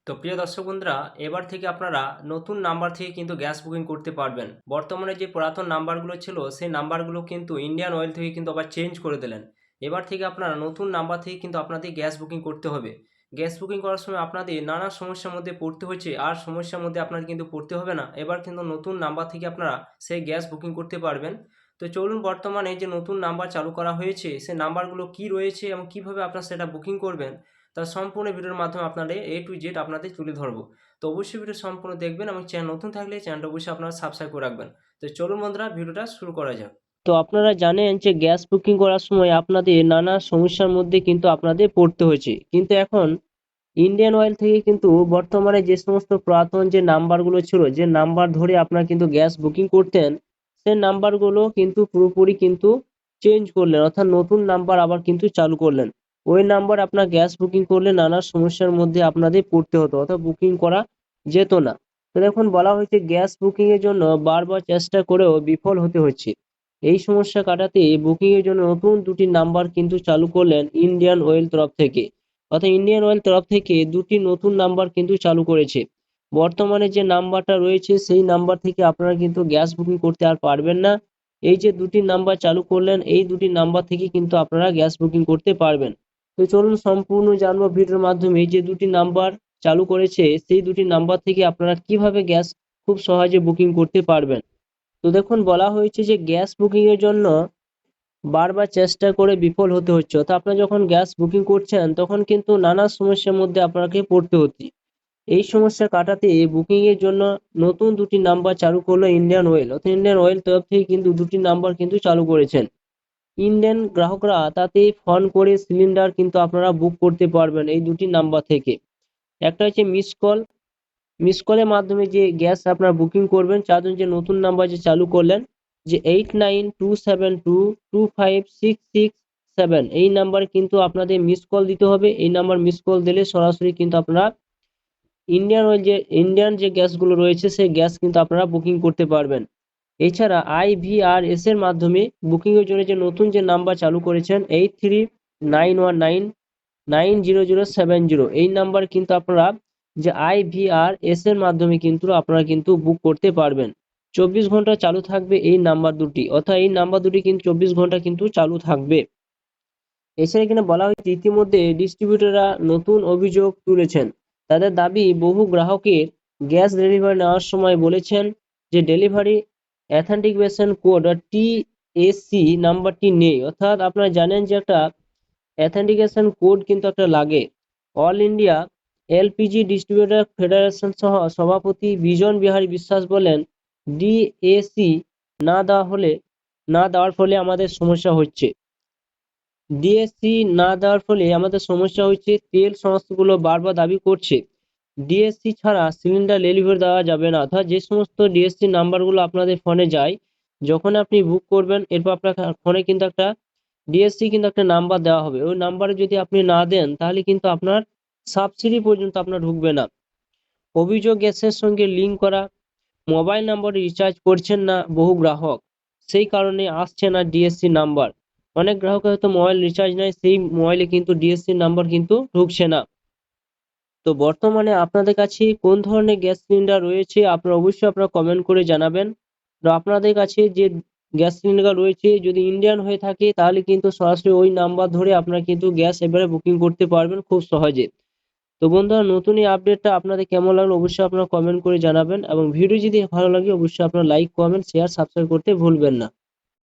তো প্রিয় দর্শক বন্ধুরা, এবার থেকে আপনারা নতুন নাম্বার থেকে কিন্তু গ্যাস বুকিং করতে পারবেন। বর্তমানে যে পুরাতন নাম্বারগুলো ছিল সেই নাম্বারগুলো কিন্তু ইন্ডিয়ান অয়েল থেকে কিন্তু আবার চেঞ্জ করে দিলেন। এবার থেকে আপনারা নতুন নাম্বার থেকে কিন্তু আপনাদের গ্যাস বুকিং করতে হবে। গ্যাস বুকিং করার সময় আপনাদের নানা সমস্যার মধ্যে পড়তে হচ্ছে, আর সমস্যার মধ্যে আপনাদের কিন্তু পড়তে হবে না। এবার কিন্তু নতুন নাম্বার থেকে আপনারা সেই গ্যাস বুকিং করতে পারবেন। তো চলুন, বর্তমানে যে নতুন নাম্বার চালু করা হয়েছে সেই নাম্বারগুলো কি রয়েছে এবং কিভাবে আপনারা সেটা বুকিং করবেন, তার সম্পূর্ণ ভিডিওর মাধ্যমে আপনাদের A to Z আপনাদের তুলে ধরবো। তো অবশ্যই ভিডিও সম্পূর্ণ দেখবেন এবং চ্যানেল নতুন থাকলে চ্যানেলটা অবশ্যই আপনারা সাবস্ক্রাইব করে রাখবেন। তো চলুন বন্ধুরা, ভিডিওটা শুরু করা যাক। তো আপনারা জানেন যে গ্যাস বুকিং করার সময় আপনাদের নানা সমস্যার মধ্যে কিন্তু আপনাদের পড়তে হয়েছে, কিন্তু এখন ইন্ডিয়ান অয়েল থেকে কিন্তু বর্তমানে যে সমস্ত পুরাতন যে নাম্বারগুলো ছিল, যে নাম্বার ধরে আপনারা কিন্তু গ্যাস বুকিং করতেন, সেই নাম্বারগুলো কিন্তু পুরোপুরি কিন্তু চেঞ্জ করলেন, অর্থাৎ নতুন নাম্বার আবার কিন্তু চালু করলেন। ওই নাম্বার আপনার গ্যাস বুকিং করলে নানা সমস্যার মধ্যে আপনাদের পড়তে হতো, অর্থাৎ বুকিং করা যেত না। তো দেখুন, বলা হয়েছে গ্যাস বুকিং এর জন্য বারবার চেষ্টা করেও বিফল হতে হচ্ছে। এই সমস্যা কাটাতে বুকিং এর জন্য নতুন দুটি নাম্বার কিন্তু চালু করলেন ইন্ডিয়ান অয়েল তরফ থেকে, অর্থাৎ ইন্ডিয়ান অয়েল তরফ থেকে দুটি নতুন নাম্বার কিন্তু চালু করেছে। বর্তমানে যে নাম্বারটা রয়েছে সেই নাম্বার থেকে আপনারা কিন্তু গ্যাস বুকিং করতে আর পারবেন না। এই যে দুটি নাম্বার চালু করলেন, এই দুটি নাম্বার থেকে কিন্তু আপনারা গ্যাস বুকিং করতে পারবেন। তো চলুন সম্পূর্ণ জানবো ভিডিওর মাধ্যমে। যে দুটি নাম্বার চালু করেছে সেই দুটি নাম্বার থেকে আপনারা কিভাবে গ্যাস খুব সহজে বুকিং করতে পারবেন। তো দেখুন, বলা হয়েছে যে গ্যাস বুকিং এর জন্য বারবার চেষ্টা করে বিফল হতে হচ্ছে, অর্থাৎ আপনারা যখন গ্যাস বুকিং করছেন তখন কিন্তু নানা সমস্যার মধ্যে আপনাকে পড়তে হচ্ছে। এই সমস্যা কাটাতে বুকিং এর জন্য নতুন দুটি নাম্বার চালু করলো ইন্ডিয়ান অয়েল, অর্থাৎ ইন্ডিয়ান অয়েল তরফ থেকে কিন্তু দুটি নাম্বার কিন্তু চালু করেছেন। ইন্ডিয়ান গ্রাহকরা তাতে ফোন করে সিলিন্ডার কিন্তু আপনারা বুক করতে পারবেন এই দুটি নাম্বার থেকে। একটা হচ্ছে মিস কল, মিস কলের মাধ্যমে যে গ্যাস আপনারা বুকিং করবেন, চারজন যে নতুন নাম্বার যে চালু করলেন, যে 8927225667, এই নাম্বারে কিন্তু আপনাদের মিস কল দিতে হবে। এই নাম্বার মিস কল দিলে সরাসরি কিন্তু আপনারা ইন্ডিয়ান যে গ্যাসগুলো রয়েছে সেই গ্যাস কিন্তু আপনারা বুকিং করতে পারবেন। এছাড়া IVRS এর মাধ্যমে বুকিং এর জন্য যে নতুন যে নাম্বার চালু করেছেন 8391990070, এই নাম্বার কিন্তু আপনারা যে IVRS এর মাধ্যমে কিন্তু আপনারা কিন্তু বুক করতে পারবেন। 24 ঘন্টা চালু থাকবে এই নাম্বার দুটি, অর্থাৎ এই নাম্বার দুটি কিন্তু 24 ঘন্টা কিন্তু চালু থাকবে। এছাড়া এখানে বলা হয়েছে ইতিমধ্যে ডিস্ট্রিবিউটররা নতুন অভিযোগ তুলেছেন। তাদের দাবি, বহু গ্রাহকের গ্যাস ডেলিভারি নেওয়ার সময় বলেছেন যে ডেলিভারি অথেন্টিকেশন কোড TAC নাম্বারটি নেই, অর্থাৎ আপনারা জানেন যে একটা অথেন্টিকেশন কোড কিন্তু একটা লাগে। All India LPG distributor federation সহ সভাপতি বিজন বিহারী বিশ্বাস বলেন, DAC না দেওয়ার ফলে আমাদের সমস্যা হচ্ছে। ডিএসসি না দেওয়ার ফলে আমাদের সমস্যা হচ্ছে। তেল সংস্থাগুলো বারবার দাবি করছে ডিএসসি ছাড়া সিলিন্ডার ডেলিভারি দেওয়া যাবে না, অর্থাৎ যে সমস্ত ডিএসসি নাম্বারগুলো আপনাদের ফোনে যায়, যখন আপনি বুক করবেন এরপর আপনার ফোনে কিন্তু একটা ডিএসসি কিন্তু একটা নাম্বার দেওয়া হবে। ওই নাম্বারে যদি আপনি না দেন তাহলে কিন্তু আপনার সাবসিডি পর্যন্ত আপনার ঢুকবে না। অভিযোগ, গ্যাসের সঙ্গে লিঙ্ক করা মোবাইল নাম্বারে রিচার্জ করছেন না বহু গ্রাহক, সেই কারণে আসছে না ডিএসসি নাম্বার। অনেক গ্রাহকের হয়তো মোবাইল রিচার্জ নাই, সেই মোবাইলে কিন্তু ডিএসসি নাম্বার কিন্তু ঢুকছে না। তো বর্তমানে আপনাদের কাছে কোন ধরনের গ্যাস সিলিন্ডার রয়েছে আপনারা অবশ্যই আপনারা কমেন্ট করে জানাবেন। তো আপনাদের কাছে যে গ্যাস সিলিন্ডার রয়েছে যদি ইন্ডিয়ান হয়ে থাকে তাহলে কিন্তু সরাসরি ওই নাম্বার ধরে আপনারা কিন্তু গ্যাস এবারে বুকিং করতে পারবেন খুব সহজে। তো বন্ধুরা, নতুন এই আপডেটটা আপনাদের কেমন লাগলো অবশ্যই আপনারা কমেন্ট করে জানাবেন, এবং ভিডিও যদি ভালো লাগে অবশ্যই আপনারা লাইক, কমেন্ট, শেয়ার, সাবস্ক্রাইব করতে ভুলবেন না।